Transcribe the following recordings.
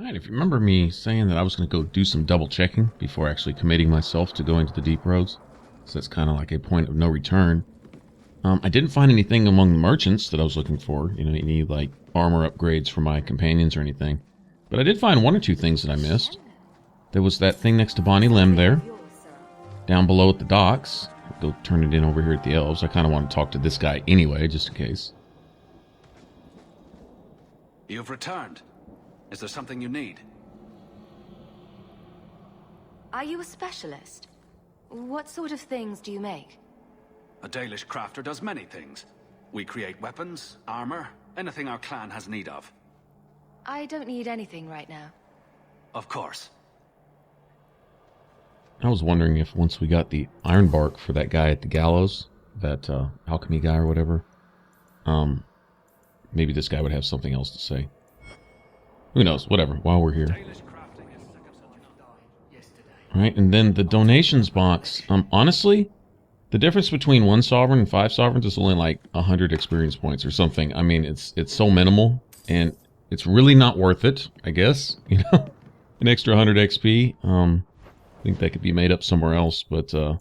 Alright, if you remember me saying that I was going to go do some double checking before actually committing myself to going to the deep roads, so that's kind of like a point of no return. I didn't find anything among the merchants that I was looking for, you know, any like armor upgrades for my companions or anything. But I did find one or two things that I missed. There was that thing next to Bonnie Lim there, down below at the docks. I'll go turn it in over here at the elves. I kind of want to talk to this guy anyway, just in case. You've returned. Is there something you need? Are you a specialist? What sort of things do you make? A Dalish crafter does many things. We create weapons, armor, anything our clan has need of. I don't need anything right now. Of course. I was wondering if once we got the iron bark for that guy at the gallows, that alchemy guy or whatever, maybe this guy would have something else to say. Who knows? Whatever, while we're here. Alright, and then the donations box. Honestly, the difference between 1 sovereign and 5 sovereigns is only like 100 experience points or something. I mean, it's so minimal, and it's really not worth it, I guess. You know, an extra 100 XP. I think that could be made up somewhere else, but, you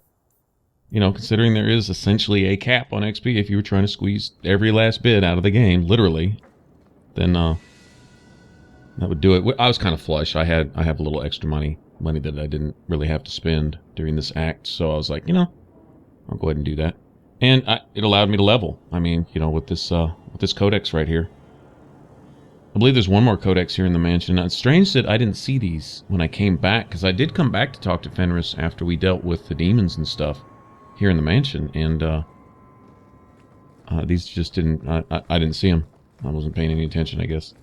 know, considering there is essentially a cap on XP if you were trying to squeeze every last bit out of the game, literally, then, that would do it. I was kind of flush. I have a little extra money that I didn't really have to spend during this act, so I was like, you know, I'll go ahead and do that. And it allowed me to level. I mean, you know, with this codex right here. I believe there's one more codex here in the mansion. Now, it's strange that I didn't see these when I came back, because I did come back to talk to Fenris after we dealt with the demons and stuff here in the mansion, and these just didn't. I didn't see them. I wasn't paying any attention, I guess.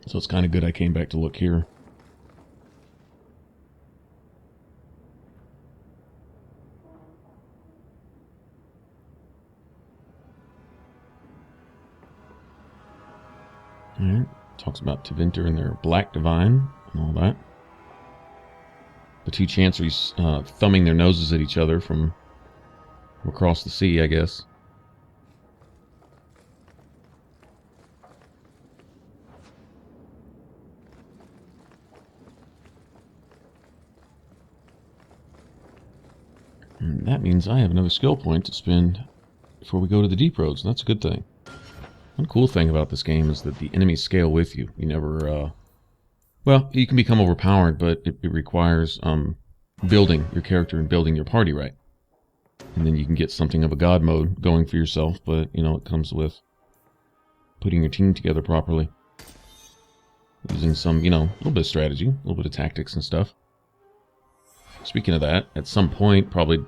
So it's kind of good I came back to look here. Alright, talks about Tevinter and their Black Divine and all that. The two Chanceries thumbing their noses at each other from across the sea, I guess. And that means I have another skill point to spend before we go to the deep roads, and that's a good thing. One cool thing about this game is that the enemies scale with you. You never, well, you can become overpowered, but it requires building your character and building your party right. And then you can get something of a god mode going for yourself, but, you know, it comes with putting your team together properly. Using some, you know, a little bit of strategy, a little bit of tactics and stuff. Speaking of that, at some point, probably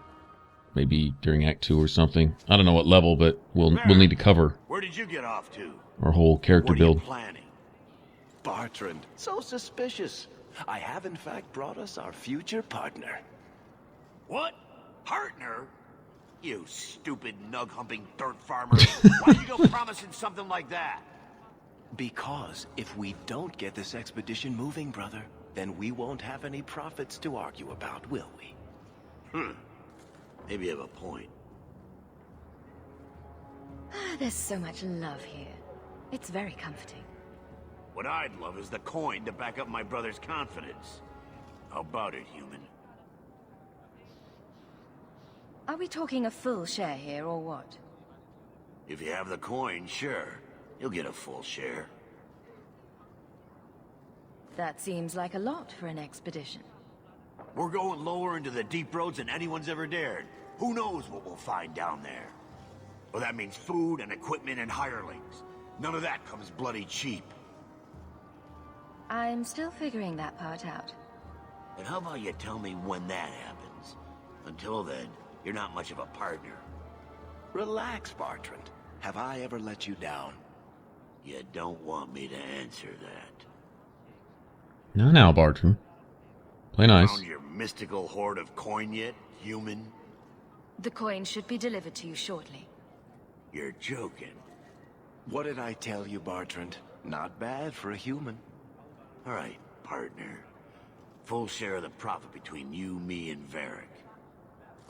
maybe during Act 2 or something, I don't know what level, but we'll need to cover where did you get off to? Our whole character build. What are you planning? Bartrand, so suspicious. I have in fact brought us our future partner. What? Partner? You stupid nug-humping dirt farmer. Why'd you go promising something like that? Because if we don't get this expedition moving, brother, then we won't have any profits to argue about, will we? Maybe you have a point. There's so much love here. It's very comforting. What I'd love is the coin to back up my brother's confidence. How about it, human? Are we talking a full share here, or what? If you have the coin, sure. You'll get a full share. That seems like a lot for an expedition. We're going lower into the deep roads than anyone's ever dared. Who knows what we'll find down there? Well, that means food and equipment and hirelings. None of that comes bloody cheap. I'm still figuring that part out. And how about you tell me when that happens? Until then, you're not much of a partner. Relax, Bartrand. Have I ever let you down? You don't want me to answer that. Now, Bartrand. Play nice. Found your mystical hoard of coin yet, human? The coin should be delivered to you shortly. You're joking. What did I tell you, Bartrand? Not bad for a human. All right, partner. Full share of the profit between you, me, and Varric.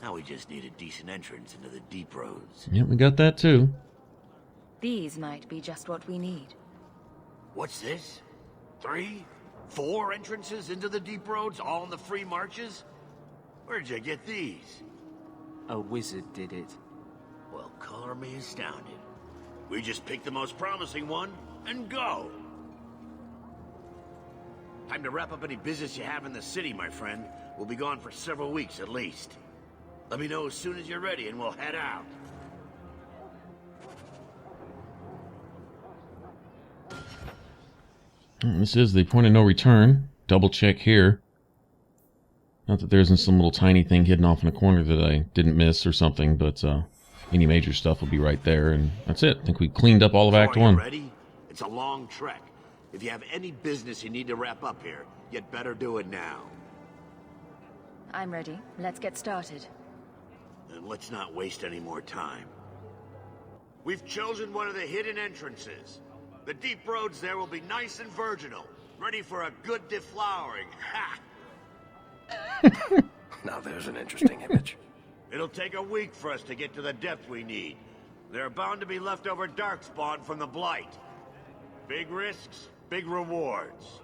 Now we just need a decent entrance into the deep roads. Yep, we got that too. These might be just what we need. What's this? 3, 4 entrances into the deep roads, all in the free marches? Where'd you get these? A wizard did it. Well, color me astounded. We just pick the most promising one and go. Time to wrap up any business you have in the city, my friend. We'll be gone for several weeks at least. Let me know as soon as you're ready and we'll head out. This is the point of no return. Double check here. Not that there isn't some little tiny thing hidden off in a corner that I didn't miss or something, but any major stuff will be right there, and that's it. I think we cleaned up all of Act 1. Ready? It's a long trek. If you have any business you need to wrap up here, you'd better do it now. I'm ready. Let's get started. And let's not waste any more time. We've chosen one of the hidden entrances. The deep roads there will be nice and virginal, ready for a good deflowering. Ha! Now there's an interesting image. It'll take a week for us to get to the depth we need. There are bound to be leftover darkspawn from the Blight. Big risks, big rewards.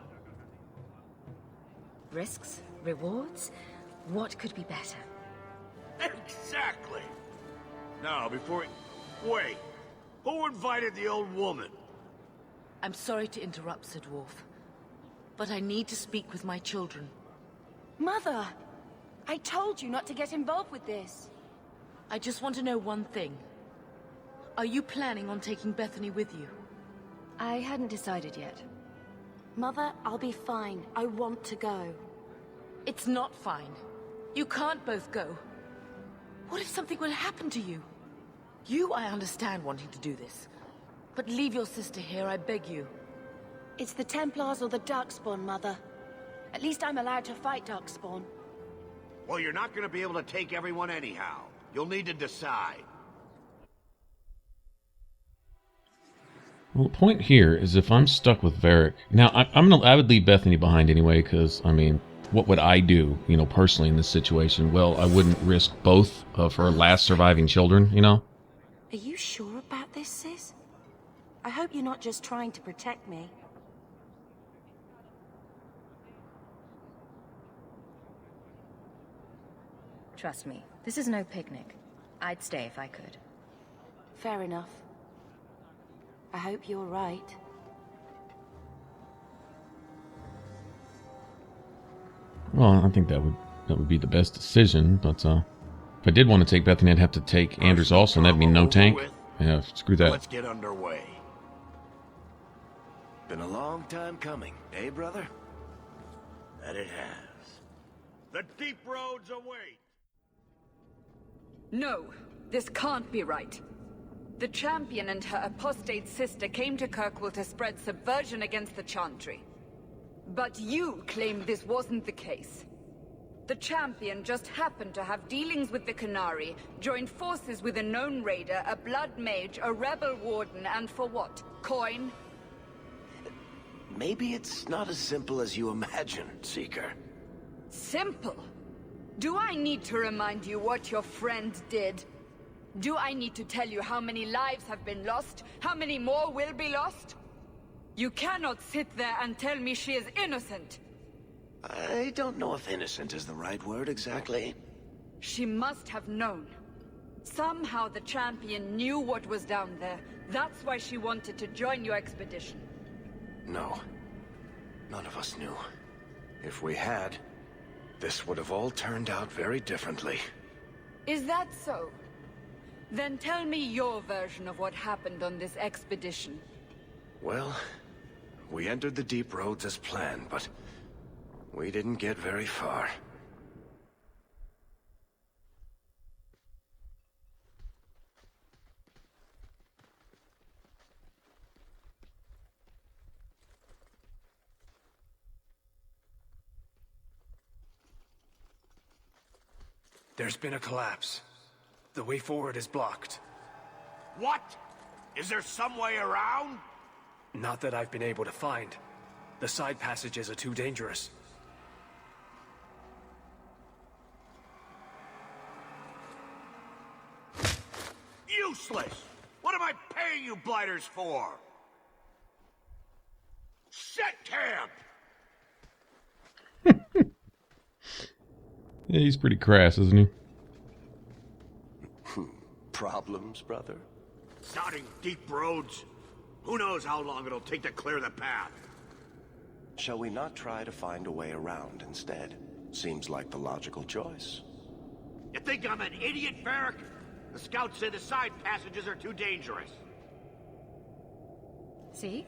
Risks? Rewards? What could be better? Exactly! Now, before... Wait! Who invited the old woman? I'm sorry to interrupt, Sir Dwarf, but I need to speak with my children. Mother! I told you not to get involved with this. I just want to know one thing. Are you planning on taking Bethany with you? I hadn't decided yet. Mother, I'll be fine. I want to go. It's not fine. You can't both go. What if something will happen to you? You, I understand wanting to do this. But leave your sister here, I beg you. It's the Templars or the Darkspawn, Mother. At least I'm allowed to fight Darkspawn. Well, you're not gonna be able to take everyone anyhow. You'll need to decide. Well, the point here is if I'm stuck with Varric... Now, I would leave Bethany behind anyway, because, I mean, what would I do, you know, personally in this situation? Well, I wouldn't risk both of her last surviving children, you know? Are you sure about this, sis? I hope you're not just trying to protect me. Trust me, this is no picnic. I'd stay if I could. Fair enough. I hope you're right. Well, I think that would be the best decision, but if I did want to take Bethany, I'd have to take Anders also, and that'd mean no tank. Yeah, screw that. Let's get underway. Been a long time coming, eh, brother? That it has. The deep roads await! No, this can't be right. The champion and her apostate sister came to Kirkwall to spread subversion against the Chantry. But you claim this wasn't the case. The champion just happened to have dealings with the Canary, joined forces with a known raider, a blood mage, a rebel warden, and for what? Coin? Maybe it's not as simple as you imagine, Seeker. Simple? Do I need to remind you what your friend did? Do I need to tell you how many lives have been lost? How many more will be lost? You cannot sit there and tell me she is innocent. I don't know if innocent is the right word exactly. She must have known. Somehow the champion knew what was down there. That's why she wanted to join your expedition. No. None of us knew. If we had, this would have all turned out very differently. Is that so? Then tell me your version of what happened on this expedition. Well, we entered the deep roads as planned, but we didn't get very far. There's been a collapse. The way forward is blocked. What? Is there some way around? Not that I've been able to find. The side passages are too dangerous. Useless! What am I paying you blighters for? Set camp! Yeah, he's pretty crass, isn't he? Problems, brother? Starting deep roads. Who knows how long it'll take to clear the path? Shall we not try to find a way around instead? Seems like the logical choice. You think I'm an idiot, Varric? The scouts say the side passages are too dangerous. See?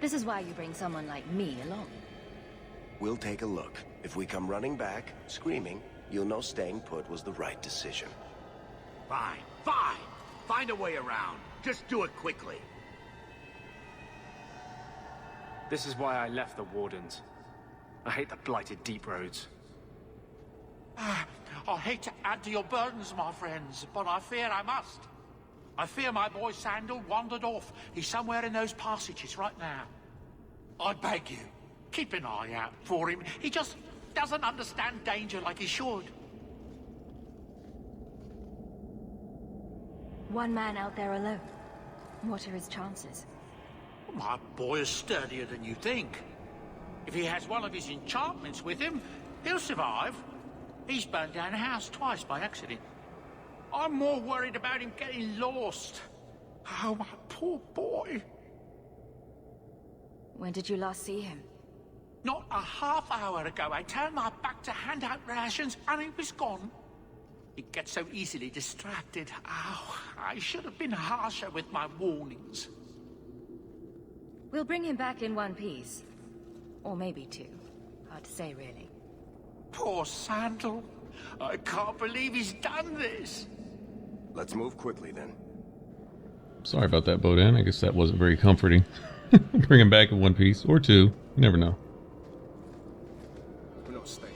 This is why you bring someone like me along. We'll take a look. If we come running back, screaming, you'll know staying put was the right decision. Fine, fine. Find a way around. Just do it quickly. This is why I left the Wardens. I hate the blighted deep roads. I hate to add to your burdens, my friends, but I fear I must. I fear my boy Sandal wandered off. He's somewhere in those passages right now. I beg you, keep an eye out for him. He just doesn't understand danger like he should. One man out there alone. What are his chances? My boy is sturdier than you think. If he has one of his enchantments with him, he'll survive. He's burned down a house twice by accident. I'm more worried about him getting lost. Oh, my poor boy. When did you last see him? Not a half hour ago, I turned my back to hand out rations, and he was gone. He gets so easily distracted. Oh, I should have been harsher with my warnings. We'll bring him back in one piece. Or maybe two. Hard to say, really. Poor Sandal. I can't believe he's done this. Let's move quickly, then. Sorry about that, Bodan. I guess that wasn't very comforting. Bring him back in one piece. Or two. You never know. We're not staying.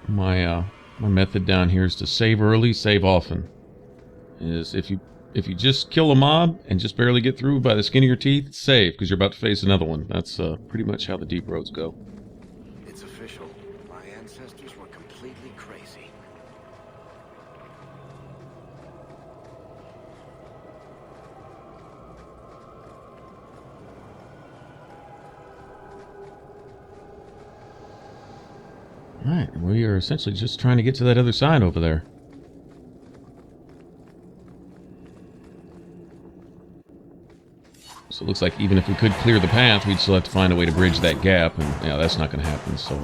My method down here is to save early, save often. Is if you just kill a mob and just barely get through by the skin of your teeth, save, because you're about to face another one. That's pretty much how the deep roads go. It's official. My ancestors were completely crazy. Alright, we are essentially just trying to get to that other side over there. So it looks like even if we could clear the path, we'd still have to find a way to bridge that gap, and yeah, that's not going to happen, so...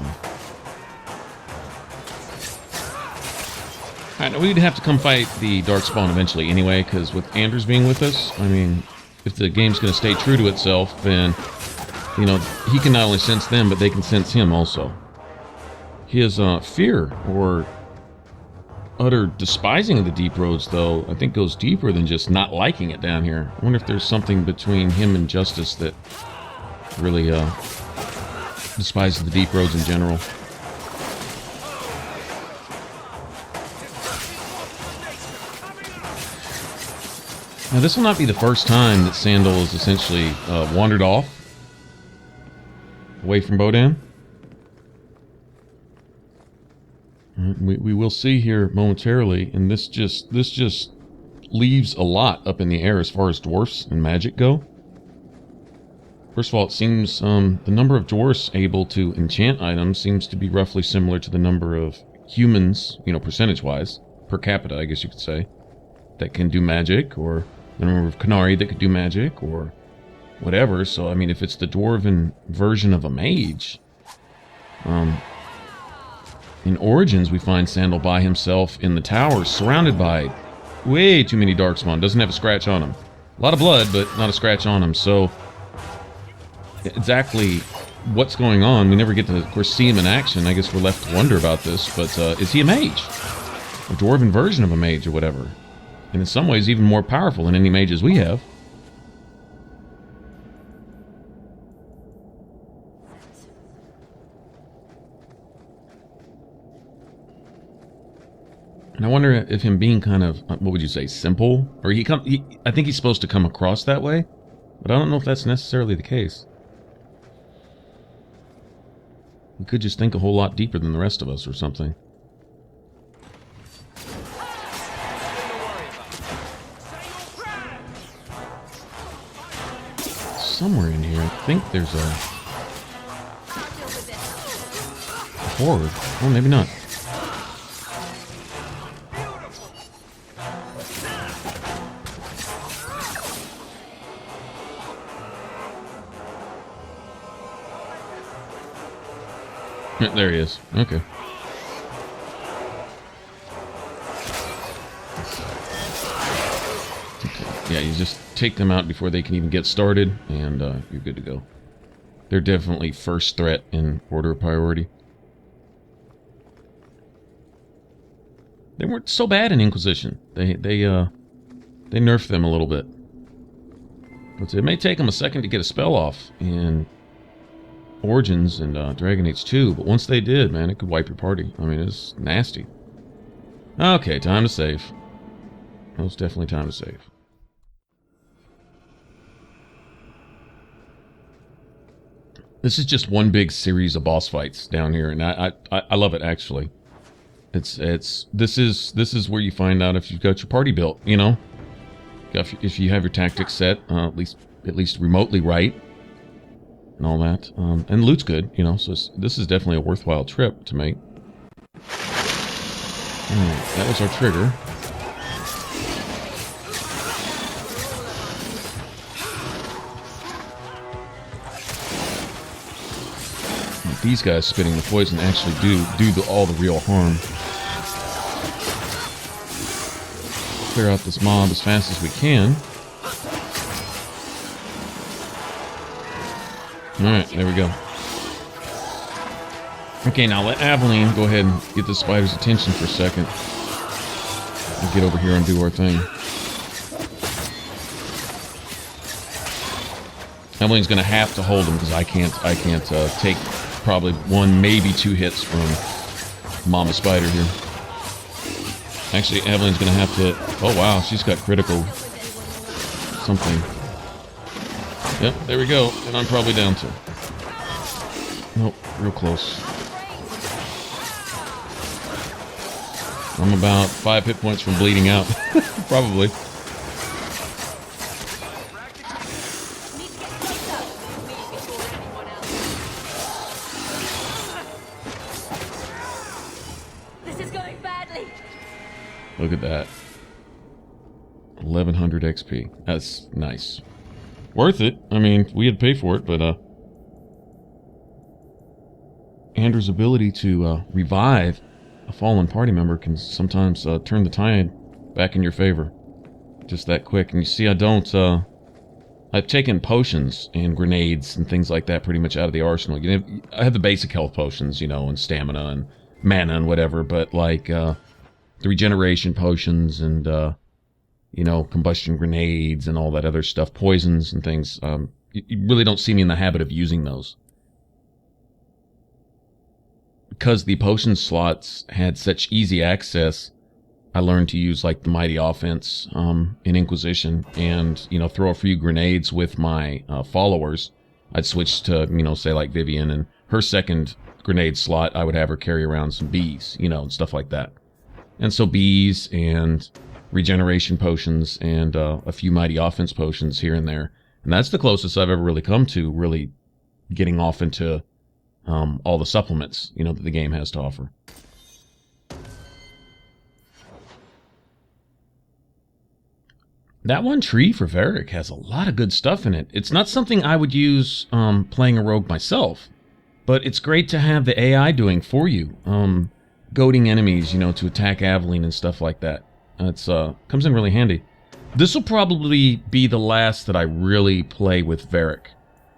Alright, now we'd have to come fight the darkspawn eventually anyway, because with Anders being with us, I mean, if the game's going to stay true to itself, then, you know, he can not only sense them, but they can sense him also. His fear, or utter despising of the deep roads, though, I think goes deeper than just not liking it down here. I wonder if there's something between him and Justice that really despises the deep roads in general. Now, this will not be the first time that Sandal has essentially wandered off away from Bodan. We will see here momentarily, and this just leaves a lot up in the air as far as dwarfs and magic go. First of all, it seems the number of dwarfs able to enchant items seems to be roughly similar to the number of humans, you know, percentage-wise, per capita, I guess you could say, that can do magic, or the number of Canari that could do magic, or whatever. So, I mean, if it's the dwarven version of a mage, in Origins, we find Sandal by himself in the tower, surrounded by way too many darkspawn. Doesn't have a scratch on him. A lot of blood, but not a scratch on him. So, exactly what's going on, we never get to, of course, see him in action. I guess we're left to wonder about this, but is he a mage? A dwarven version of a mage or whatever. And in some ways, even more powerful than any mages we have. And I wonder if him being kind of, what would you say, simple? Or I think he's supposed to come across that way, but I don't know if that's necessarily the case. He could just think a whole lot deeper than the rest of us or something. somewhere in here. I think there's a horde. Oh, maybe not. Yeah, there he is. Okay. Yeah, you just take them out before they can even get started, and you're good to go. They're definitely first threat in order of priority. They weren't so bad in Inquisition. They nerfed them a little bit. But it may take them a second to get a spell off in Origins and Dragon Age 2, but once they did, man, it could wipe your party. I mean, it's nasty. Okay, time to save. Most definitely time to save. This is just one big series of boss fights down here, and I love it actually. This is where you find out if you've got your party built, you know, if you have your tactics set at least remotely right, and all that, and loot's good, you know. So this is definitely a worthwhile trip to make. Alright, that was our trigger. These guys spitting the poison actually do all the real harm. Clear out this mob as fast as we can. Alright, there we go. Okay, now let Aveline go ahead and get the spider's attention for a second. We'll get over here and do our thing. Aveline's gonna have to hold him because I can't take probably one, maybe two hits from Mama Spider here. Actually, Aveline's gonna have to... Oh wow, she's got critical something. Yep, there we go. And I'm probably down to... Nope, real close. I'm about 5 hit points from bleeding out. Probably. Look at that. 1100 XP. That's nice. Worth it. I mean, we had to pay for it, but Andrew's ability to revive a fallen party member can sometimes turn the tide back in your favor. Just that quick. And you see, I've taken potions and grenades and things like that pretty much out of the arsenal. You know, I have the basic health potions, you know, and stamina and mana and whatever, but like the regeneration potions and you know, combustion grenades and all that other stuff, poisons and things, you really don't see me in the habit of using those. Because the potion slots had such easy access, I learned to use like the mighty offense in Inquisition, and you know, throw a few grenades with my followers. I'd switch to, you know, say like Vivian, and her second grenade slot, I would have her carry around some bees, you know, and stuff like that. And so bees and regeneration potions and a few mighty offense potions here and there. And that's the closest I've ever really come to really getting off into all the supplements, you know, that the game has to offer. That one tree for Varric has a lot of good stuff in it. It's not something I would use playing a rogue myself, but it's great to have the AI doing for you. Goading enemies, you know, to attack Aveline and stuff like that. It's comes in really handy. This will probably be the last that I really play with Varric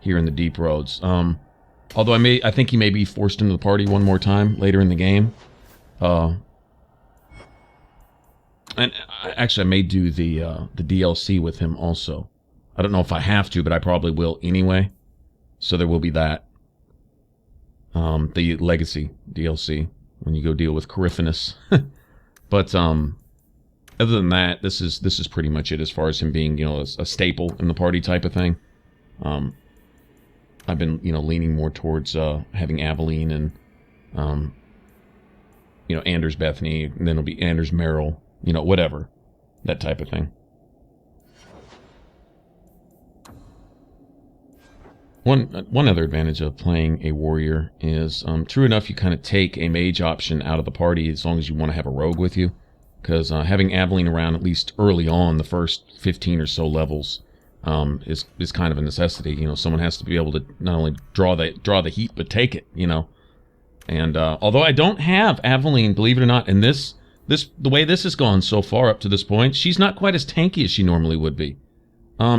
here in the Deep Roads. Although I think he may be forced into the party one more time later in the game. And actually, I may do the DLC with him also. I don't know if I have to, but I probably will anyway. So there will be that. The Legacy DLC when you go deal with Coryphanus. But other than that, this is pretty much it as far as him being, you know, a staple in the party type of thing. I've been, you know, leaning more towards having Aveline and you know, Anders Bethany, and then it'll be Anders Merrill, you know, whatever, that type of thing. One other advantage of playing a warrior is, true enough, you kind of take a mage option out of the party as long as you want to have a rogue with you. Because having Aveline around, at least early on, the first 15 or so levels, is kind of a necessity. You know, someone has to be able to not only draw the heat, but take it, you know. And although I don't have Aveline, believe it or not, in the way this has gone so far up to this point, she's not quite as tanky as she normally would be.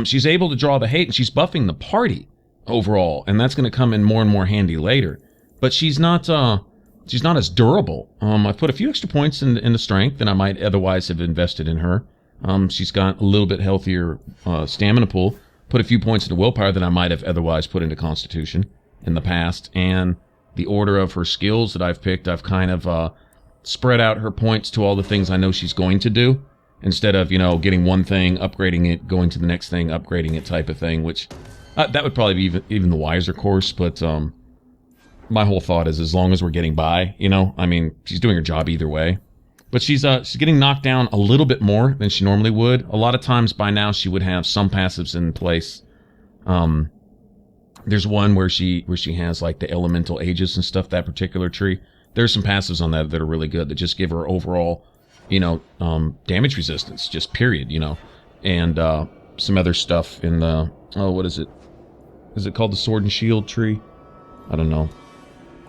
She's able to draw the hate, and she's buffing the party overall, and that's going to come in more and more handy later. But she's not as durable. I've put a few extra points in the strength than I might otherwise have invested in her. She's got a little bit healthier stamina pool. Put a few points into willpower than I might have otherwise put into constitution in the past. And the order of her skills that I've picked, I've kind of spread out her points to all the things I know she's going to do, instead of, you know, getting one thing, upgrading it, going to the next thing, upgrading it type of thing, which that would probably be even the wiser course. But my whole thought is, as long as we're getting by, you know, I mean, she's doing her job either way. But she's getting knocked down a little bit more than she normally would. A lot of times by now she would have some passives in place. There's one where she has like the elemental aegis and stuff, that particular tree. There's some passives on that are really good that just give her overall, you know, damage resistance, just period, you know. And some other stuff in the, oh, what is it? Is it called the sword and shield tree? I don't know.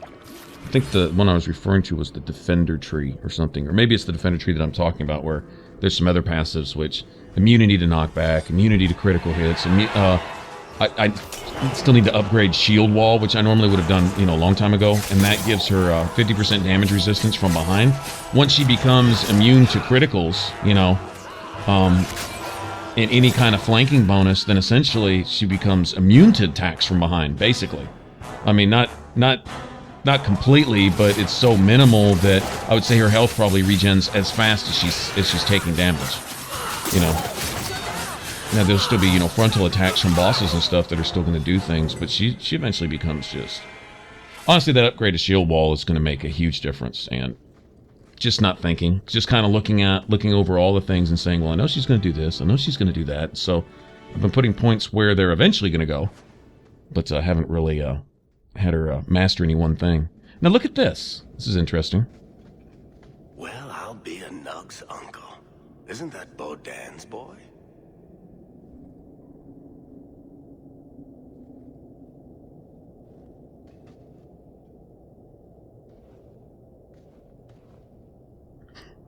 I think the one I was referring to was the defender tree or something, or maybe it's the defender tree that I'm talking about, where there's some other passives which immunity to knockback, immunity to critical hits. I still need to upgrade shield wall, which I normally would have done, you know, a long time ago, and that gives her 50% damage resistance from behind. Once she becomes immune to criticals, you know, in any kind of flanking bonus, then essentially she becomes immune to attacks from behind, basically. I mean, not completely, but it's so minimal that I would say her health probably regens as fast as she's taking damage. You know. Now there'll still be, you know, frontal attacks from bosses and stuff that are still going to do things, but she eventually becomes just... Honestly, that upgrade to shield wall is going to make a huge difference, and just not thinking, just kind of looking over all the things and saying, well, I know she's going to do this, I know she's going to do that, so I've been putting points where they're eventually going to go, but I haven't really had her master any one thing. Now look at this. This is interesting. Well, I'll be a Nug's uncle. Isn't that Bodan's boy?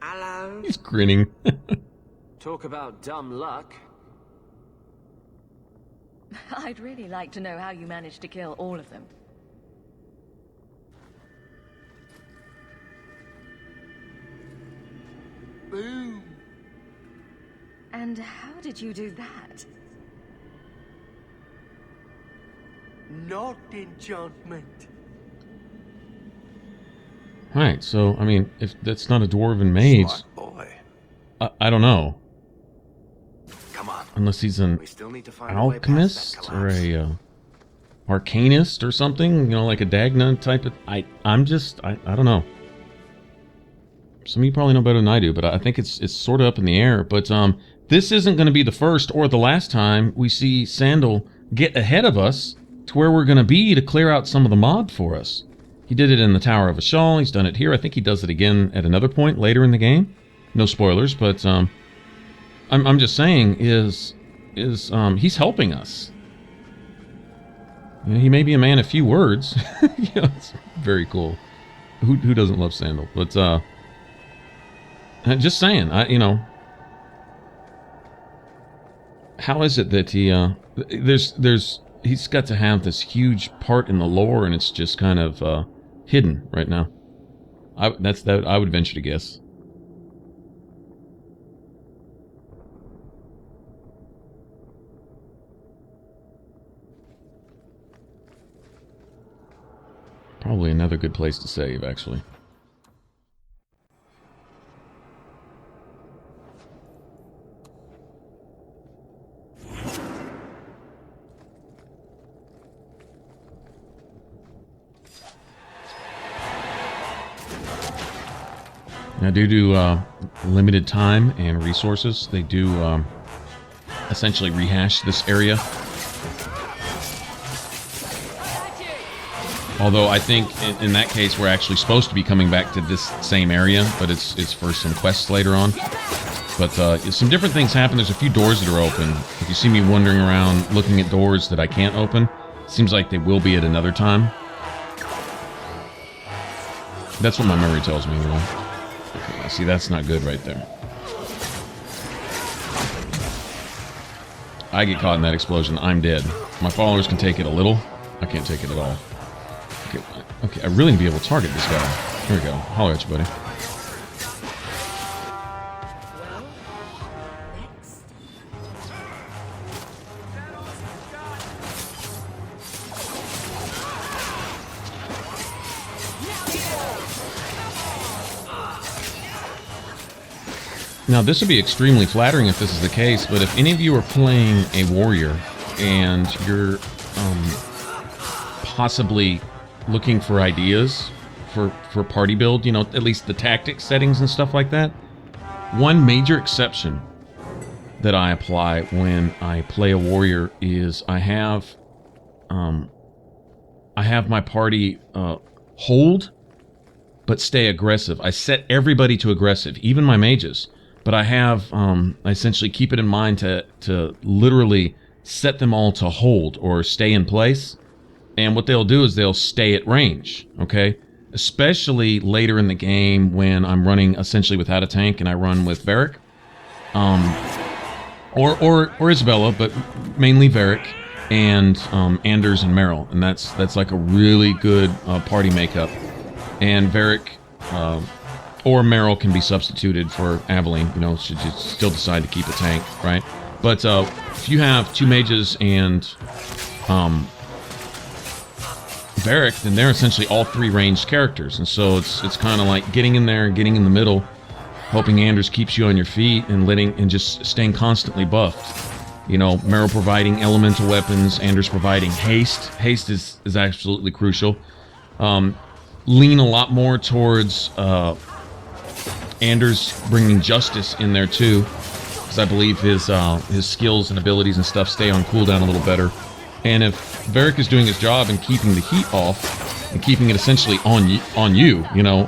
Hello. He's grinning. Talk about dumb luck. I'd really like to know how you managed to kill all of them. Boom. And how did you do that? Not enchantment. Right, so, I mean, if that's not a dwarven mage... Smart boy. I don't know. Come on. Unless he's an alchemist or a arcanist or something, you know, like a Dagna type of... I don't know. Some of you probably know better than I do, but I think it's sort of up in the air. But this isn't going to be the first or the last time we see Sandal get ahead of us to where we're going to be to clear out some of the mob for us. He did it in the Tower of Ashal. He's done it here. I think he does it again at another point later in the game. No spoilers, but I'm just saying is he's helping us. You know, he may be a man of few words. You know, it's very cool. Who doesn't love Sandal? But just saying, you know, how is it that he he's got to have this huge part in the lore, and it's just kind of hidden right now. I would venture to guess. Probably another good place to save, actually. Now, due to limited time and resources, they do essentially rehash this area. Although I think in that case we're actually supposed to be coming back to this same area, but it's for some quests later on. But some different things happen. There's a few doors that are open. If you see me wandering around looking at doors that I can't open, seems like they will be at another time. That's what my memory tells me, anyway. Okay, see, that's not good right there. I get caught in that explosion, I'm dead. My followers can take it a little. I can't take it at all. Okay, I really need to be able to target this guy. Here we go. Holler at you, buddy. Now, this would be extremely flattering if this is the case, but if any of you are playing a warrior and you're possibly looking for ideas for party build, you know, at least the tactics settings and stuff like that, one major exception that I apply when I play a warrior is I have my party hold, but stay aggressive. I set everybody to aggressive, even my mages. But I have, I essentially keep it in mind to literally set them all to hold or stay in place. And what they'll do is they'll stay at range, okay? Especially later in the game when I'm running essentially without a tank and I run with Varric. Or Isabella, but mainly Varric and Anders and Meryl. And that's like a really good party makeup. And Varric... or Meryl can be substituted for Aveline, you know, should you still decide to keep a tank, right? But if you have two mages and Varric, then they're essentially all three ranged characters. And so it's kind of like getting in there, getting in the middle, hoping Anders keeps you on your feet and just staying constantly buffed. You know, Meryl providing elemental weapons, Anders providing haste. Haste is absolutely crucial. Lean a lot more towards... Anders bringing justice in there too, because I believe his skills and abilities and stuff stay on cooldown a little better. And if Varric is doing his job and keeping the heat off and keeping it essentially on you, you know,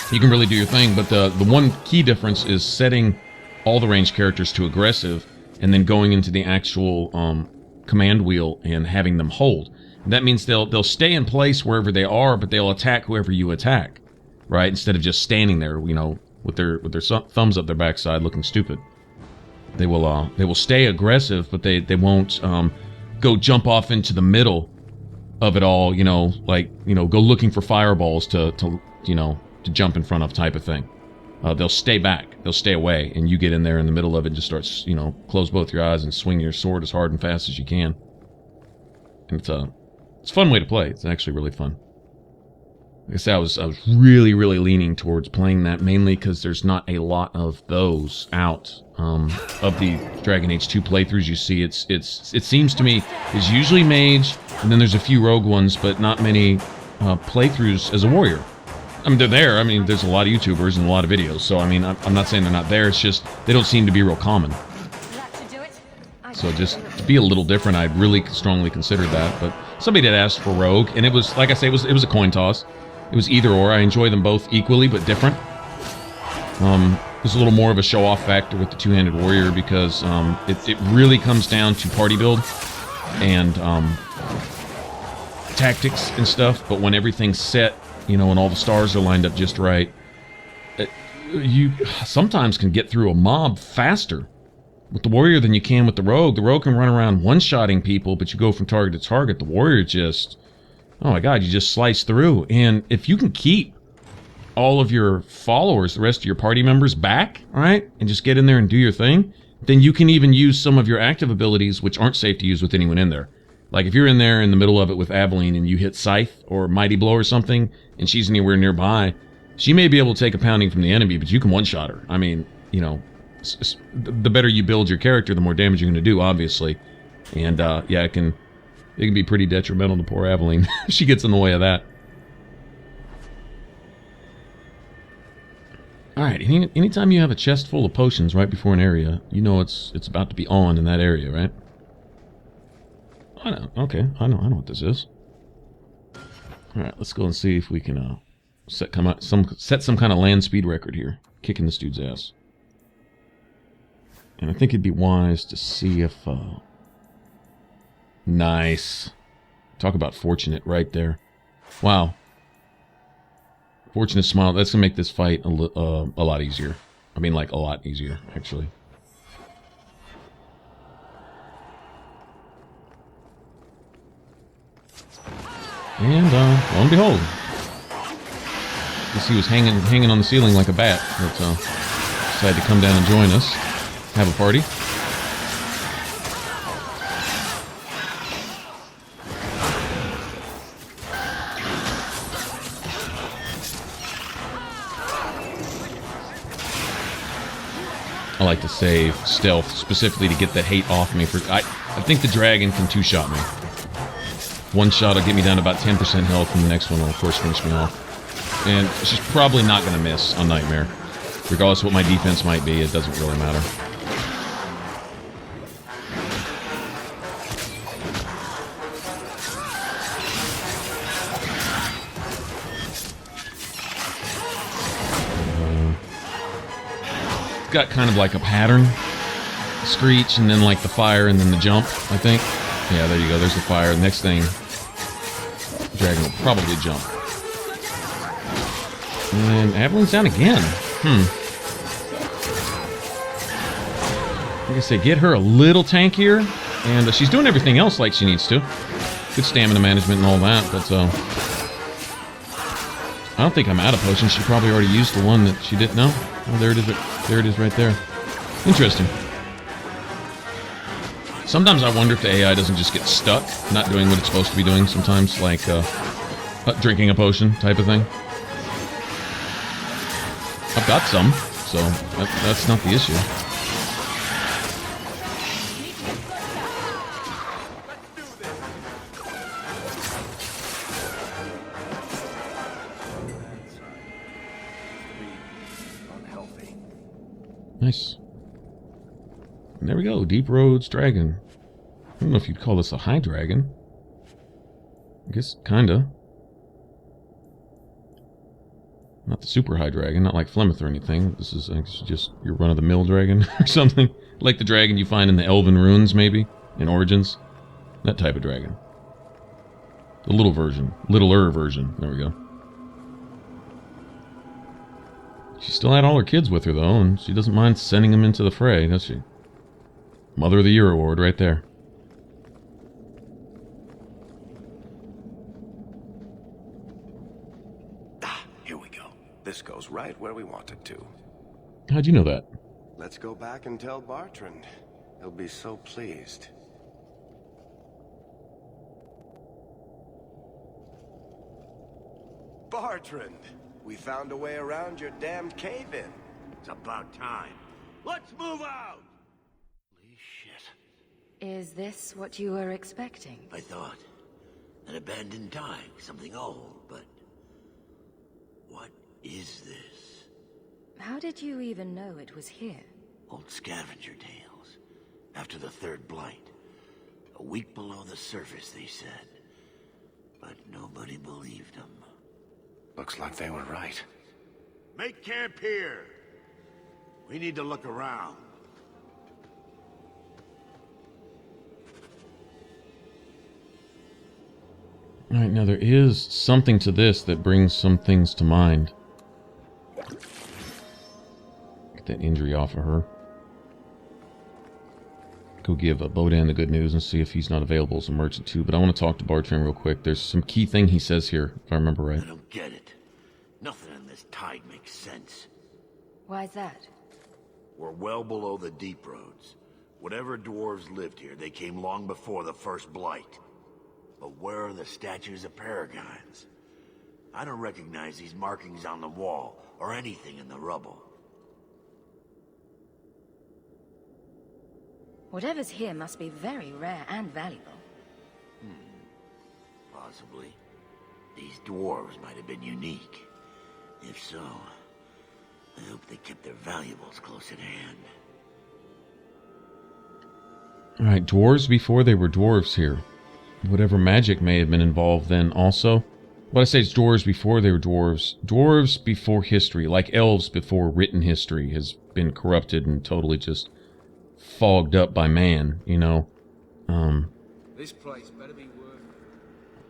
you can really do your thing. But the one key difference is setting all the ranged characters to aggressive and then going into the actual command wheel and having them hold. And that means they'll stay in place wherever they are, but they'll attack whoever you attack. Right, instead of just standing there, you know, with their thumbs up their backside, looking stupid. They will stay aggressive, but they won't go jump off into the middle of it all. You know, like, you know, go looking for fireballs to jump in front of type of thing. They'll stay back, they'll stay away, and you get in there in the middle of it and just start, you know, close both your eyes and swing your sword as hard and fast as you can. And it's a fun way to play. It's actually really fun. Like I said, I was really, really leaning towards playing that, mainly because there's not a lot of those out. Of the Dragon Age 2 playthroughs you see, it seems to me is usually mage, and then there's a few rogue ones, but not many playthroughs as a warrior. I mean, they're there. I mean, there's a lot of YouTubers and a lot of videos, so I mean, I'm not saying they're not there. It's just they don't seem to be real common. So just to be a little different, I'd really strongly consider that. But somebody did ask for rogue, and it was, like I say, it was a coin toss. It was either or. I enjoy them both equally, but different. There's a little more of a show-off factor with the two-handed warrior because it really comes down to party build and tactics and stuff. But when everything's set, you know, and all the stars are lined up just right, you sometimes can get through a mob faster with the warrior than you can with the rogue. The rogue can run around one-shotting people, but you go from target to target. The warrior just... oh my god, you just slice through. And if you can keep all of your followers, the rest of your party members back, right, and just get in there and do your thing, then you can even use some of your active abilities, which aren't safe to use with anyone in there. Like if you're in there in the middle of it with Aveline and you hit Scythe or Mighty Blow or something, and she's anywhere nearby, she may be able to take a pounding from the enemy, but you can one-shot her. I mean, you know, the better you build your character, the more damage you're going to do, obviously. And, yeah, it can be pretty detrimental to poor Aveline. She gets in the way of that. Alright, anytime you have a chest full of potions right before an area, you know it's about to be on in that area, right? I know, okay, I know what this is. All right, let's go and see if we can set some kind of land speed record here, kicking this dude's ass. And I think it'd be wise to see if nice. Talk about fortunate right there. Wow. Fortunate smile. That's gonna make this fight a lot easier. I mean, like a lot easier, actually. And lo and behold, guess he was hanging on the ceiling like a bat. But decided to come down and join us, have a party. I like to save stealth specifically to get that hate off me. I think the dragon can two-shot me. One shot will get me down to about 10% health, and the next one will, of course, finish me off. And she's probably not going to miss on Nightmare. Regardless of what my defense might be, it doesn't really matter. It's got kind of like a pattern. Screech, and then like the fire, and then the jump, I think. Yeah, there you go. There's the fire. The next thing, the dragon will probably jump. And Aveline's down again. Like I say, get her a little tankier. And she's doing everything else like she needs to. Good stamina management and all that, but I don't think I'm out of potions. She probably already used the one that she didn't know. Oh, there it is. There it is right there. Interesting. Sometimes I wonder if the AI doesn't just get stuck, not doing what it's supposed to be doing sometimes, like drinking a potion type of thing. I've got some, so that's not the issue. Nice. And there we go, Deep Roads Dragon. I don't know if you'd call this a high dragon. I guess kinda. Not the super high dragon, not like Flemeth or anything. This is, I guess, just your run-of-the-mill dragon or something. Like the dragon you find in the Elven Ruins, maybe, in Origins. That type of dragon. The little version. Littler version. There we go. She still had all her kids with her, though, and she doesn't mind sending them into the fray, does she? Mother of the Year award right there. Here we go. This goes right where we want it to. How'd you know that? Let's go back and tell Bartrand. He'll be so pleased. Bartrand! We found a way around your damned cave-in. It's about time. Let's move out! Holy shit. Is this what you were expecting? I thought. An abandoned dike, something old, but... what is this? How did you even know it was here? Old scavenger tales. After the third blight. A week below the surface, they said. But nobody believed them. Looks like they were right. Make camp here. We need to look around. Alright, now there is something to this that brings some things to mind. Get that injury off of her. Go give Bodan the good news and see if he's not available as a merchant too. But I want to talk to Bartrand real quick. There's some key thing he says here, if I remember right. I don't get it. Nothing in this tide makes sense. Why's that? We're well below the deep roads. Whatever dwarves lived here, they came long before the first blight. But where are the statues of paragons? I don't recognize these markings on the wall, or anything in the rubble. Whatever's here must be very rare and valuable. Possibly. These dwarves might have been unique. If so, I hope they kept their valuables close at hand. Alright, dwarves before they were dwarves here. Whatever magic may have been involved then also. What I say is dwarves before they were dwarves. Dwarves before history, like elves before written history, has been corrupted and totally just fogged up by man, you know. This place better be worth.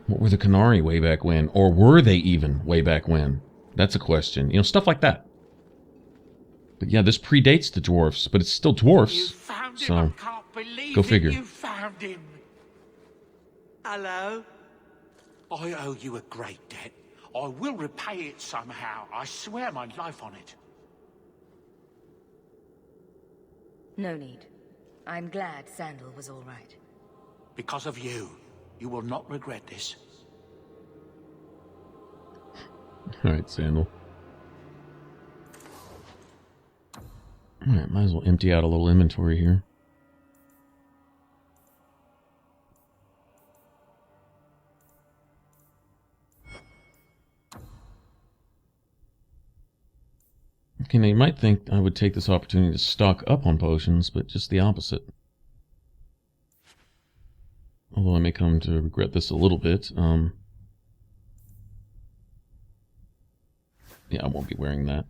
What were the Canari way back when? Or were they even way back when? That's a question. You know, stuff like that. But yeah, this predates the dwarfs, but it's still dwarfs. You found him. So, I can't believe go it. figure. You found him. Hello? I owe you a great debt. I will repay it somehow. I swear my life on it. No need. I'm glad Sandal was all right. Because of you. You will not regret this. Alright, Sandal. Alright, might as well empty out a little inventory here. Okay, now you might think I would take this opportunity to stock up on potions, but just the opposite. Although I may come to regret this a little bit. Yeah, I won't be wearing that.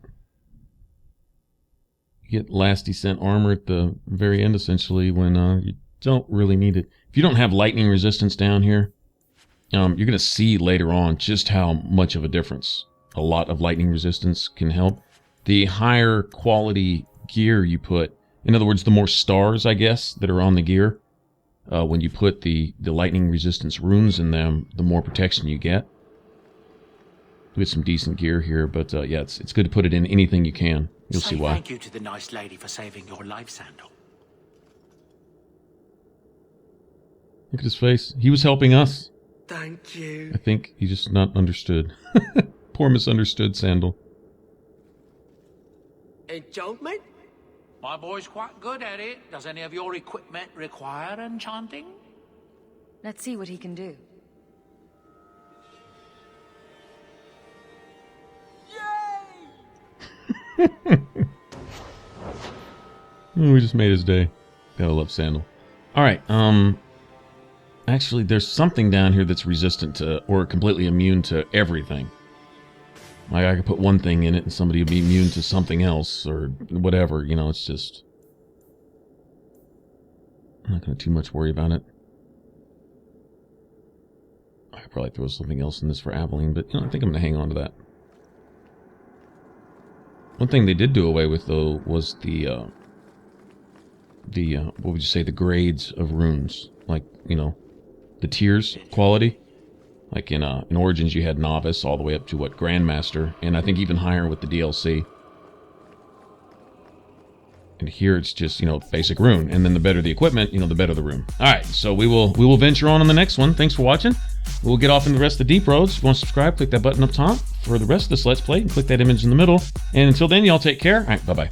You get last descent armor at the very end, essentially, when you don't really need it. If you don't have lightning resistance down here, you're going to see later on just how much of a difference a lot of lightning resistance can help. The higher quality gear you put, in other words, the more stars, I guess, that are on the gear, when you put the lightning resistance runes in them, the more protection you get. We have some decent gear here, but yeah, it's good to put it in anything you can. You'll see why. Thank you to the nice lady for saving your life, Sandal. Look at his face. He was helping us. Thank you. I think he just not understood. Poor misunderstood Sandal. Enchantment? My boy's quite good at it. Does any of your equipment require enchanting? Let's see what he can do. We just made his day. Gotta love Sandal. Alright, actually there's something down here that's resistant to, or completely immune to everything. Like I could put one thing in it and somebody would be immune to something else, or whatever, you know, it's just... I'm not gonna too much worry about it. I could probably throw something else in this for Aveline, but you know, I think I'm gonna hang on to that. One thing they did do away with, though, was the what would you say, the grades of runes. Like, you know, the tiers, quality. Like in Origins you had Novice all the way up to, what, Grandmaster, and I think even higher with the DLC. And here it's just, you know, basic rune, and then the better the equipment, you know, the better the rune. Alright, so we will venture on the next one. Thanks for watching. We'll get off into the rest of the deep roads. If you want to subscribe, click that button up top for the rest of this Let's Play, and click that image in the middle. And until then, y'all take care. Alright, bye-bye.